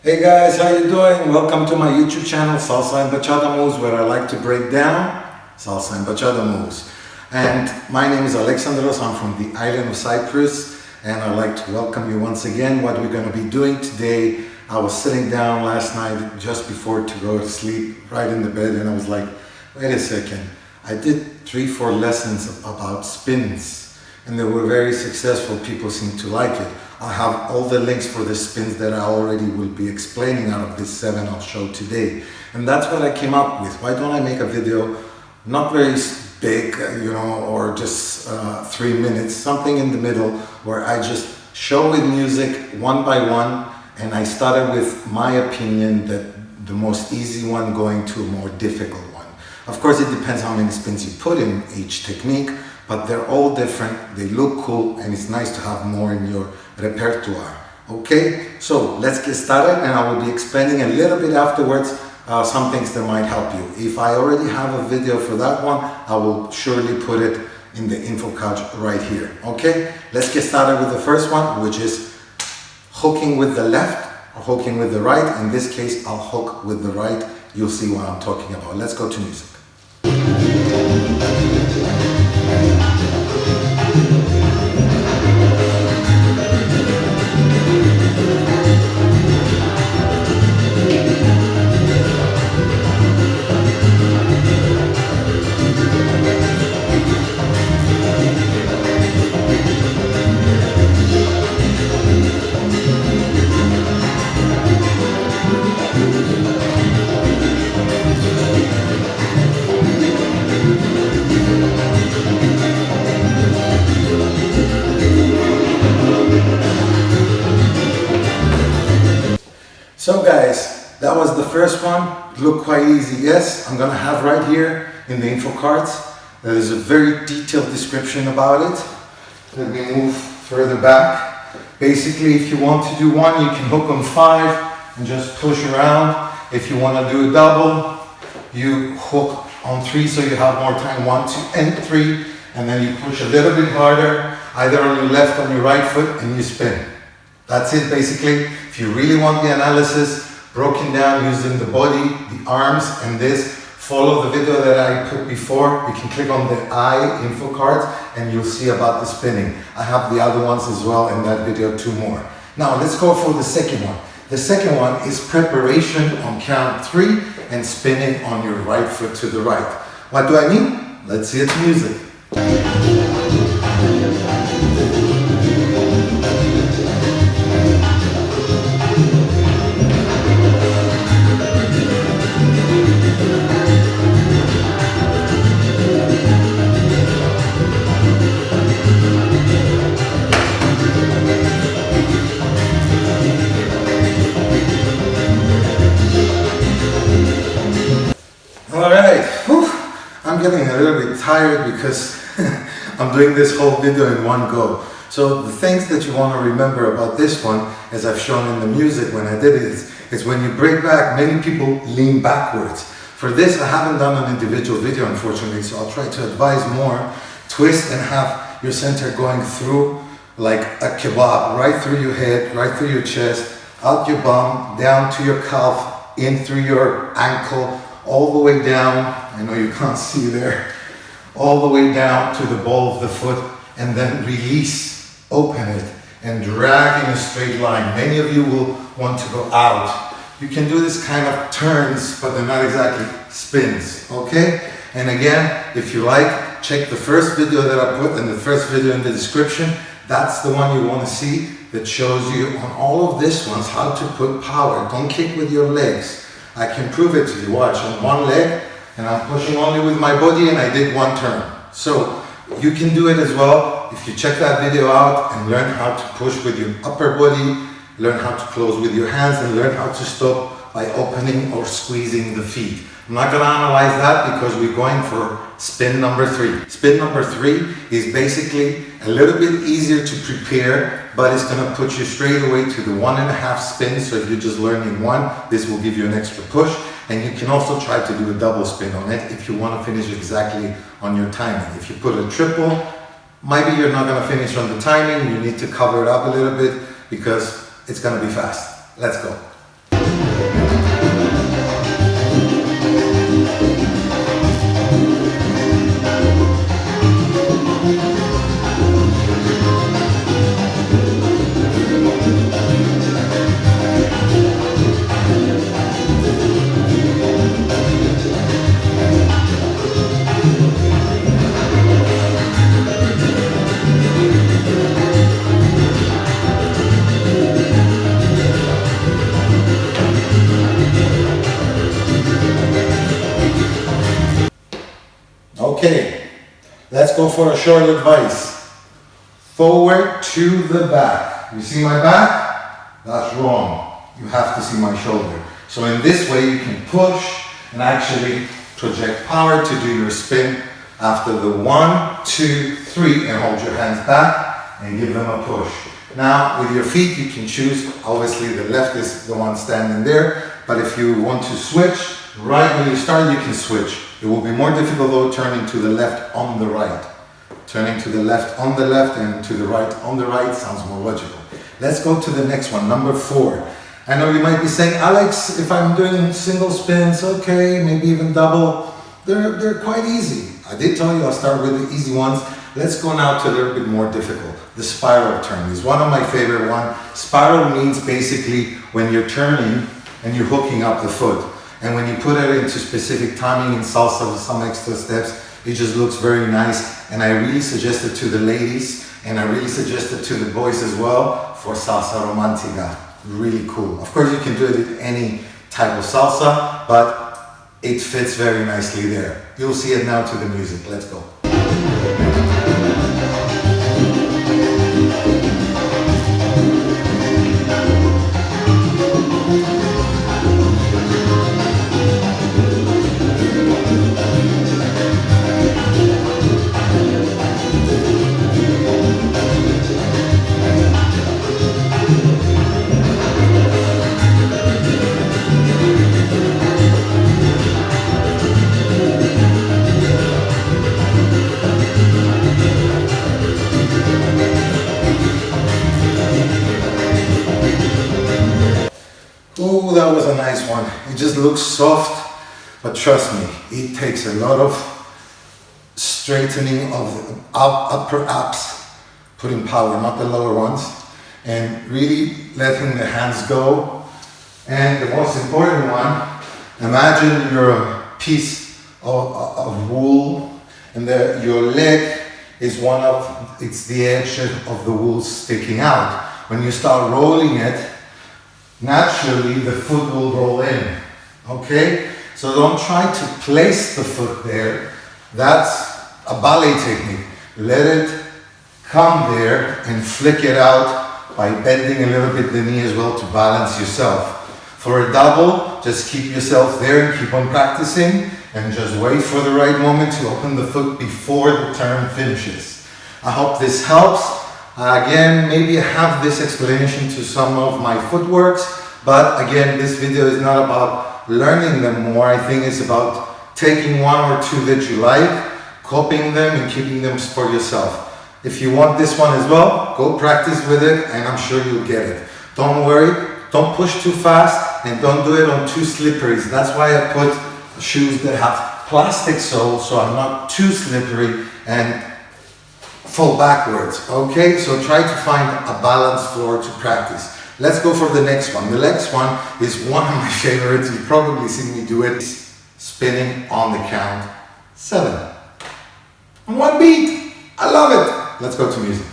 Hey guys, how you doing? Welcome to my YouTube channel, Salsa and Bachata Moves, where I like to break down salsa and bachata moves. And my name is Alexandros, I'm from the Island of Cyprus, and I'd like to welcome you once again. What we're going to be doing today, I was sitting down last night just before to go to sleep, right in the bed, and I was like, wait a second, I did 3-4 lessons about spins, and they were very successful. People seem to like it. I have all the links for the spins that I already will be explaining out of this 7 I'll show today. And that's what I came up with. Why don't I make a video, not very big, or just 3 minutes, something in the middle where I just show with music one by one, and I started with my opinion that the most easy one going to a more difficult one. Of course, it depends how many spins you put in each technique, but they're all different, they look cool, and it's nice to have more in your repertoire. Okay, so let's get started, and I will be explaining a little bit afterwards some things that might help you. If I already have a video for that one, I will surely put it in the info card right here. Okay, let's get started with the first one, which is hooking with the left or hooking with the right. In this case, I'll hook with the right. You'll see what I'm talking about. Let's go to music. So guys, that was the first one. It looked quite easy. Yes, I'm gonna have right here in the info cards, there's a very detailed description about it. Let me move further back. Basically, if you want to do one, you can hook on 5 and just push around. If you want to do a double, you hook on 3 so you have more time, 1, 2, and 3, and then you push a little bit harder, either on your left or your right foot, and you spin. That's it basically. If you really want the analysis broken down using the body, the arms, and this, follow the video that I put before. You can click on the I info cards and you'll see about the spinning. I have the other ones as well in that video, 2 more. Now let's go for the second one. The second one is preparation on count 3 and spinning on your right foot to the right. What do I mean? Let's see it music. I'm getting a little bit tired because I'm doing this whole video in one go. So the things that you want to remember about this one, as I've shown in the music when I did it, is when you break back, many people lean backwards. For this, I haven't done an individual video, unfortunately, so I'll try to advise more. Twist and have your center going through like a kebab, right through your head, right through your chest, out your bum, down to your calf, in through your ankle, all the way down. I know you can't see there. All the way down to the ball of the foot, and then release, open it, and drag in a straight line. Many of you will want to go out. You can do this kind of turns, but they're not exactly spins, okay? And again, if you like, check the first video that I put and the first video in the description. That's the one you want to see that shows you on all of these ones how to put power. Don't kick with your legs. I can prove it to you. Watch, on one leg, and I'm pushing only with my body, and I did 1 turn. So you can do it as well if you check that video out and learn how to push with your upper body, learn how to close with your hands, and learn how to stop by opening or squeezing the feet. I'm not going to analyze that because we're going for spin number 3. Spin number 3 is basically a little bit easier to prepare, but it's going to put you straight away to the 1.5 spins. So if you're just learning 1, this will give you an extra push. And you can also try to do a double spin on it if you want to finish exactly on your timing. If you put a triple, maybe you're not going to finish on the timing. You need to cover it up a little bit because it's going to be fast. Let's go. Let's go for a short advice. Forward to the back. You see my back? That's wrong. You have to see my shoulder. So in this way you can push and actually project power to do your spin after the 1, 2, 3 and hold your hands back and give them a push. Now with your feet you can choose, obviously the left is the one standing there, but if you want to switch, right when you start you can switch. It will be more difficult though turning to the left on the right. Turning to the left on the left and to the right on the right sounds more logical. Let's go to the next one, number 4. I know you might be saying, Alex, if I'm doing single spins, okay, maybe even double, they're quite easy. I did tell you I'll start with the easy ones. Let's go now to a little bit more difficult. The spiral turn is one of my favorite ones. Spiral means basically when you're turning and you're hooking up the foot. And when you put it into specific timing in salsa with some extra steps, it just looks very nice. And I really suggest it to the ladies and I really suggest it to the boys as well for salsa romantica. Really cool. Of course you can do it in any type of salsa, but it fits very nicely there. You'll see it now to the music. Let's go. Oh, that was a nice one. It just looks soft, but trust me, it takes a lot of straightening of the upper abs, putting power, not the lower ones, and really letting the hands go. And the most important one, imagine you're a piece of wool and your leg is it's the edge of the wool sticking out. When you start rolling it, naturally the foot will roll in, okay? So don't try to place the foot there. That's a ballet technique. Let it come there and flick it out by bending a little bit the knee as well to balance yourself. For a double, just keep yourself there and keep on practicing and just wait for the right moment to open the foot before the turn finishes. I hope this helps. Again, maybe I have this explanation to some of my footworks, but again, this video is not about learning them more. I think it's about taking one or two that you like, copying them and keeping them for yourself. If you want this one as well, go practice with it and I'm sure you'll get it. Don't worry, don't push too fast and don't do it on too slippery. That's why I put shoes that have plastic soles so I'm not too slippery and fall backwards, okay? So try to find a balanced floor to practice. Let's go for the next one. The next one is one of my favorites. You've probably seen me do it. Spinning on the count 7. On one beat. I love it. Let's go to music.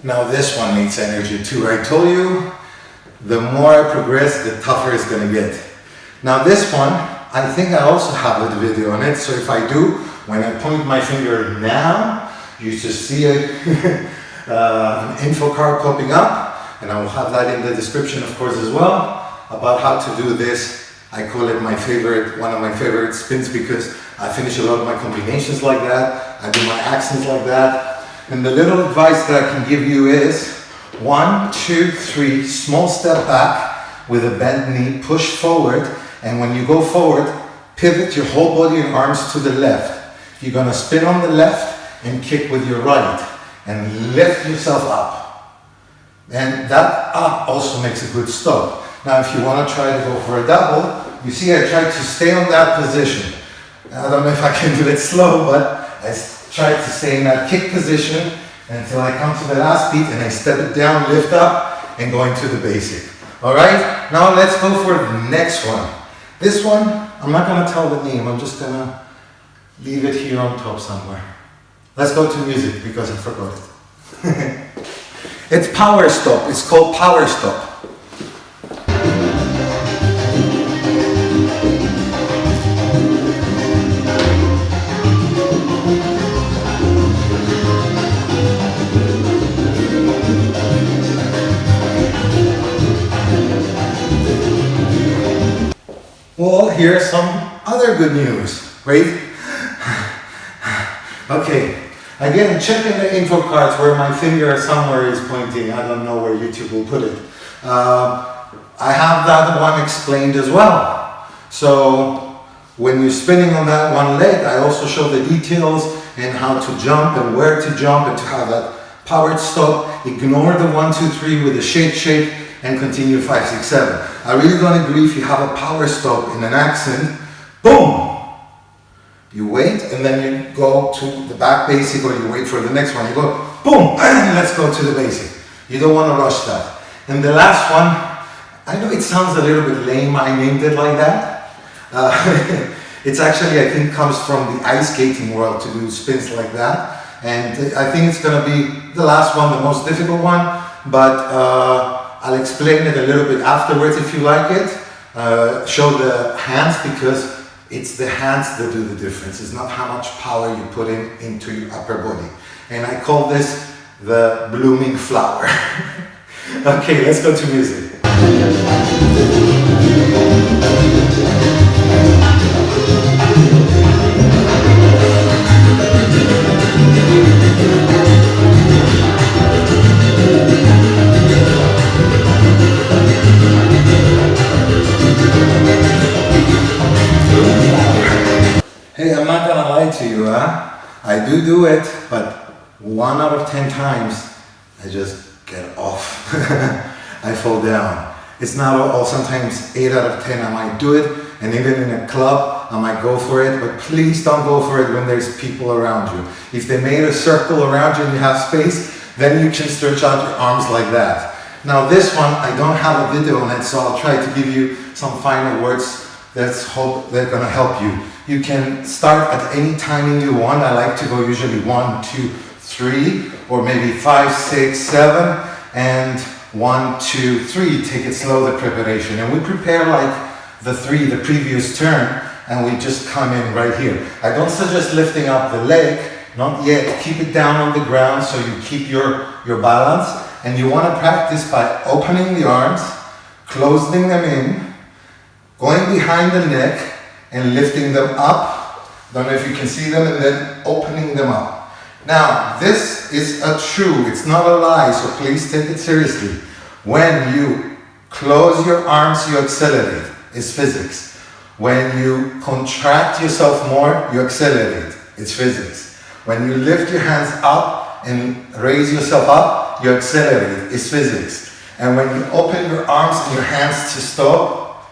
Now this one needs energy too. I told you, the more I progress, the tougher it's going to get. Now this one, I think I also have a video on it. So if I do, when I point my finger now, you just see an info card popping up, and I will have that in the description, of course, as well, about how to do this. I call it my favorite, one of my favorite spins because I finish a lot of my combinations like that. I do my accents like that. And the little advice that I can give you is 1, 2, 3, small step back with a bent knee, push forward, and when you go forward, pivot your whole body and arms to the left. You're gonna spin on the left and kick with your right and lift yourself up. And that up also makes a good stop. Now if you wanna try to go for a double, you see I try to stay on that position. I don't know if I can do it slow, but I try to stay in that kick position until I come to the last beat and I step it down, lift up, and go into the basic. Alright, now let's go for the next one. This one, I'm not going to tell the name, I'm just going to leave it here on top somewhere. Let's go to music because I forgot it. It's power stop, it's called power stop. Well, here's some other good news, right? Okay, again, check in the info cards where my finger somewhere is pointing. I don't know where YouTube will put it. I have that one explained as well. So when you're spinning on that one leg, I also show the details and how to jump and where to jump and to have that powered stop. Ignore the 1, 2, 3 with the shake and continue 5, 6, 7. I really don't agree if you have a power stop in an accent, boom! You wait and then you go to the back basic or you wait for the next one. You go, boom, let's go to the basic. You don't want to rush that. And the last one, I know it sounds a little bit lame, I named it like that. It's actually, I think, comes from the ice skating world to do spins like that. And I think it's going to be the last one, the most difficult one, but I'll explain it a little bit afterwards if you like it. Show the hands because it's the hands that do the difference. It's not how much power you put into your upper body. And I call this the blooming flower. Okay, let's go to music. Hey, I'm not gonna lie to you, huh? I do it, but 1 out of 10 times, I just get off. I fall down. It's not all, sometimes 8 out of 10 I might do it, and even in a club, I might go for it, but please don't go for it when there's people around you. If they made a circle around you and you have space, then you can stretch out your arms like that. Now this one, I don't have a video on it, so I'll try to give you some final words that's they're gonna help you. You can start at any timing you want. I like to go usually 1, 2, 3, or maybe 5, 6, 7, and 1, 2, 3. Take it slow, the preparation. And we prepare like the previous turn, and we just come in right here. I don't suggest lifting up the leg, not yet. Keep it down on the ground so you keep your balance. And you want to practice by opening the arms, closing them in, going behind the neck, and lifting them up. Don't know if you can see them, and then opening them up. Now, this is a true, it's not a lie, so please take it seriously. When you close your arms, you accelerate. It's physics. When you contract yourself more, you accelerate. It's physics. When you lift your hands up and raise yourself up, you accelerate. It's physics. And when you open your arms and your hands to stop,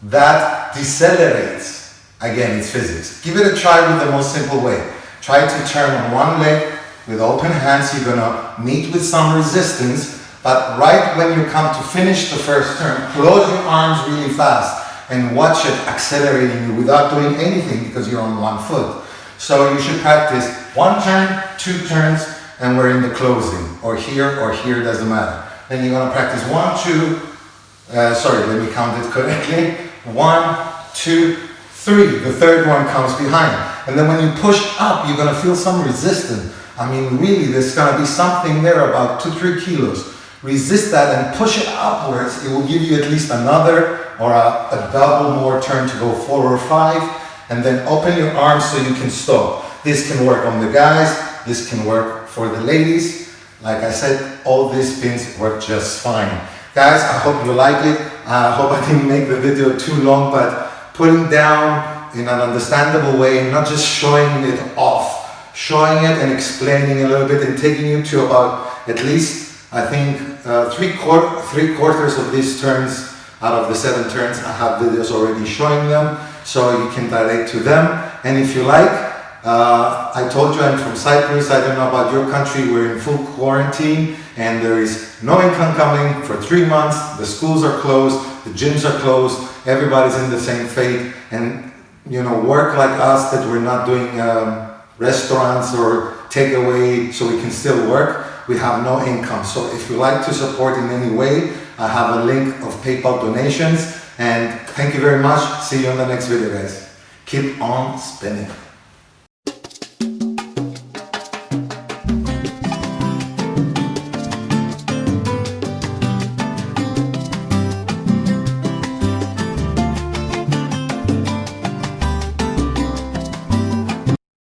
that decelerates. Again, it's physics. Give it a try with the most simple way. Try to turn on one leg with open hands. You're gonna meet with some resistance, but right when you come to finish the first turn, close your arms really fast and watch it accelerating you without doing anything because you're on one foot. So you should practice 1 turn, 2 turns, and we're in the closing, or here, doesn't matter. Then you're gonna practice 1, 2, sorry, let me count it correctly. 1, 2, 3. The third one comes behind. And then when you push up, you're gonna feel some resistance. I mean, really, there's gonna be something there about 2-3 kilos. Resist that and push it upwards. It will give you at least another or a double more turn to go 4 or 5. And then open your arms so you can stop. This can work on the guys. This can work for the ladies. Like I said, all these spins work just fine. Guys, I hope you like it. I hope I didn't make the video too long, but putting down in an understandable way, not just showing it off, showing it and explaining a little bit and taking you to about at least, I think, three quarters of these turns out of the 7 turns. I have videos already showing them. so you can direct to them. And if you like, I told you I'm from Cyprus. I don't know about your country. We're in full quarantine and there is no income coming for 3 months. The schools are closed, the gyms are closed, everybody's in the same fate. And you know, work like us, that we're not doing restaurants or takeaway, so we can still work. We have no income. So if you like to support in any way, I have a link of PayPal donations. And thank you very much. See you on the next video, guys. Keep on spinning.